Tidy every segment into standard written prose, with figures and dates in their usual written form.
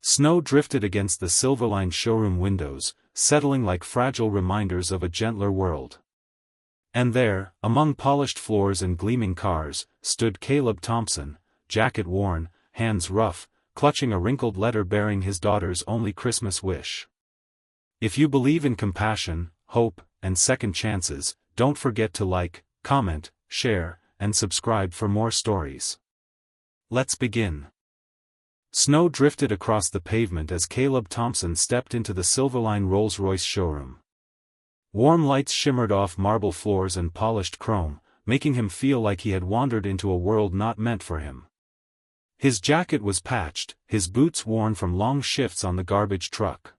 Snow drifted against the silver-lined showroom windows, settling like fragile reminders of a gentler world. And there, among polished floors and gleaming cars, stood Caleb Thompson, jacket worn, hands rough, clutching a wrinkled letter bearing his daughter's only Christmas wish. If you believe in compassion, hope, and second chances, don't forget to like, comment, share, and subscribe for more stories. Let's begin. Snow drifted across the pavement as Caleb Thompson stepped into the Silverline Rolls-Royce showroom. Warm lights shimmered off marble floors and polished chrome, making him feel like he had wandered into a world not meant for him. His jacket was patched, his boots worn from long shifts on the garbage truck.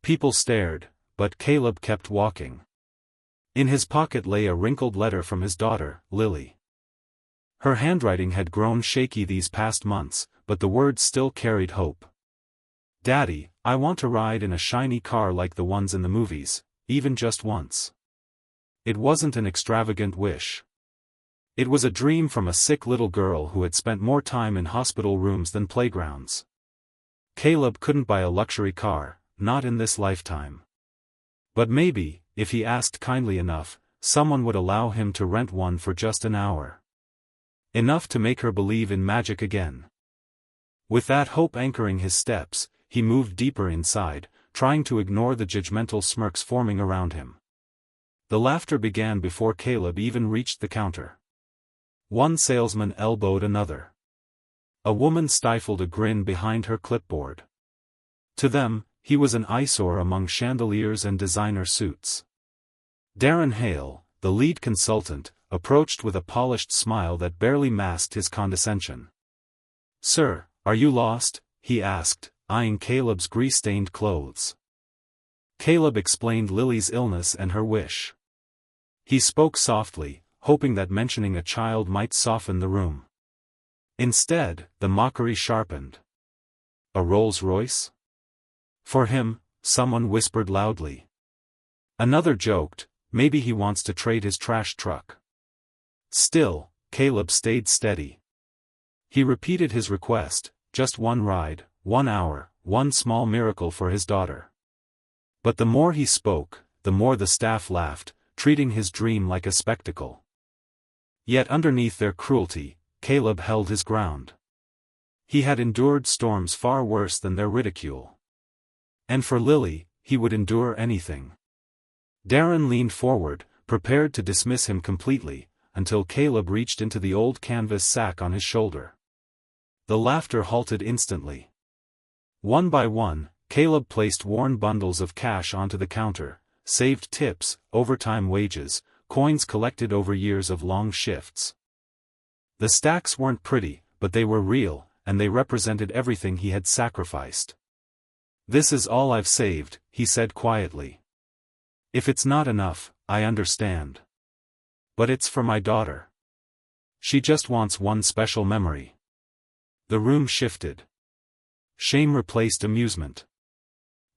People stared, but Caleb kept walking. In his pocket lay a wrinkled letter from his daughter, Lily. Her handwriting had grown shaky these past months, but the words still carried hope. "Daddy, I want to ride in a shiny car like the ones in the movies, even just once." It wasn't an extravagant wish. It was a dream from a sick little girl who had spent more time in hospital rooms than playgrounds. Caleb couldn't buy a luxury car, not in this lifetime. But maybe, if he asked kindly enough, someone would allow him to rent one for just an hour. Enough to make her believe in magic again. With that hope anchoring his steps, he moved deeper inside, trying to ignore the judgmental smirks forming around him. The laughter began before Caleb even reached the counter. One salesman elbowed another. A woman stifled a grin behind her clipboard. To them, he was an eyesore among chandeliers and designer suits. Darren Hale, the lead consultant, approached with a polished smile that barely masked his condescension. "Sir, are you lost?" he asked, eyeing Caleb's grease-stained clothes. Caleb explained Lily's illness and her wish. He spoke softly, hoping that mentioning a child might soften the room. Instead, the mockery sharpened. "A Rolls-Royce?" "For him," someone whispered loudly. Another joked, "Maybe he wants to trade his trash truck." Still, Caleb stayed steady. He repeated his request, just one ride, 1 hour, one small miracle for his daughter. But the more he spoke, the more the staff laughed, treating his dream like a spectacle. Yet underneath their cruelty, Caleb held his ground. He had endured storms far worse than their ridicule. And for Lily, he would endure anything. Darren leaned forward, prepared to dismiss him completely, until Caleb reached into the old canvas sack on his shoulder. The laughter halted instantly. One by one, Caleb placed worn bundles of cash onto the counter, saved tips, overtime wages, coins collected over years of long shifts. The stacks weren't pretty, but they were real, and they represented everything he had sacrificed. "This is all I've saved," he said quietly. "If it's not enough, I understand. But it's for my daughter. She just wants one special memory." The room shifted. Shame replaced amusement.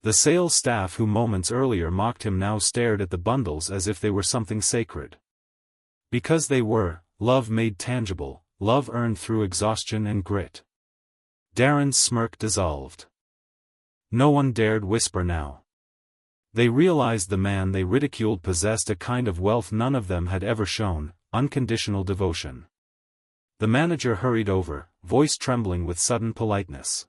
The sales staff who moments earlier mocked him now stared at the bundles as if they were something sacred. Because they were, love made tangible, love earned through exhaustion and grit. Darren's smirk dissolved. No one dared whisper now. They realized the man they ridiculed possessed a kind of wealth none of them had ever shown, unconditional devotion. The manager hurried over, voice trembling with sudden politeness.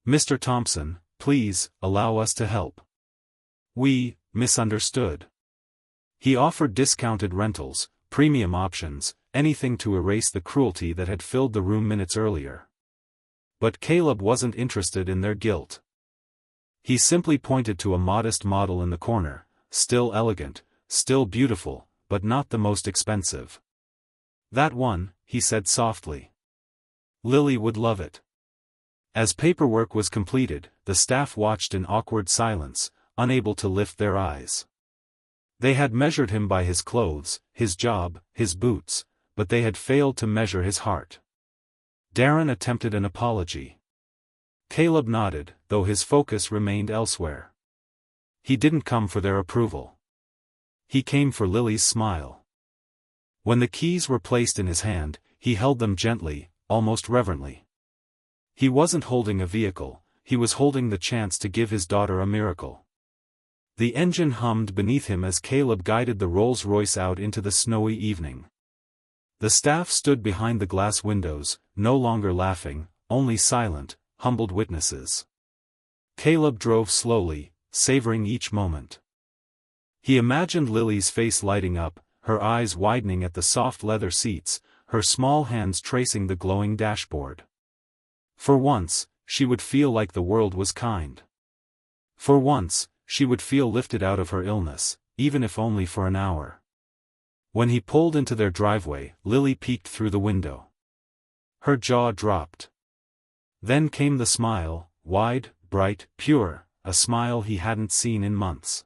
"Mr. Thompson, please, allow us to help. We misunderstood." He offered discounted rentals, premium options, anything to erase the cruelty that had filled the room minutes earlier. But Caleb wasn't interested in their guilt. He simply pointed to a modest model in the corner, still elegant, still beautiful, but not the most expensive. "That one," he said softly. "Lily would love it." As paperwork was completed, the staff watched in awkward silence, unable to lift their eyes. They had measured him by his clothes, his job, his boots, but they had failed to measure his heart. Darren attempted an apology. Caleb nodded, though his focus remained elsewhere. He didn't come for their approval. He came for Lily's smile. When the keys were placed in his hand, he held them gently, almost reverently. He wasn't holding a vehicle, he was holding the chance to give his daughter a miracle. The engine hummed beneath him as Caleb guided the Rolls-Royce out into the snowy evening. The staff stood behind the glass windows, no longer laughing, only silent, humbled witnesses. Caleb drove slowly, savoring each moment. He imagined Lily's face lighting up, her eyes widening at the soft leather seats, her small hands tracing the glowing dashboard. For once, she would feel like the world was kind. For once, she would feel lifted out of her illness, even if only for an hour. When he pulled into their driveway, Lily peeked through the window. Her jaw dropped. Then came the smile, wide, bright, pure, a smile he hadn't seen in months.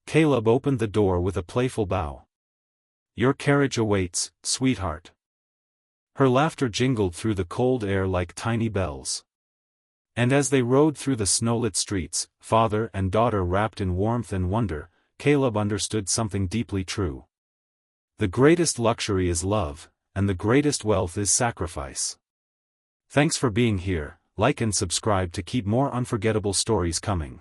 Caleb opened the door with a playful bow. "Your carriage awaits, sweetheart." Her laughter jingled through the cold air like tiny bells. And as they rode through the snowlit streets, father and daughter wrapped in warmth and wonder, Caleb understood something deeply true. The greatest luxury is love, and the greatest wealth is sacrifice. Thanks for being here. Like and subscribe to keep more unforgettable stories coming.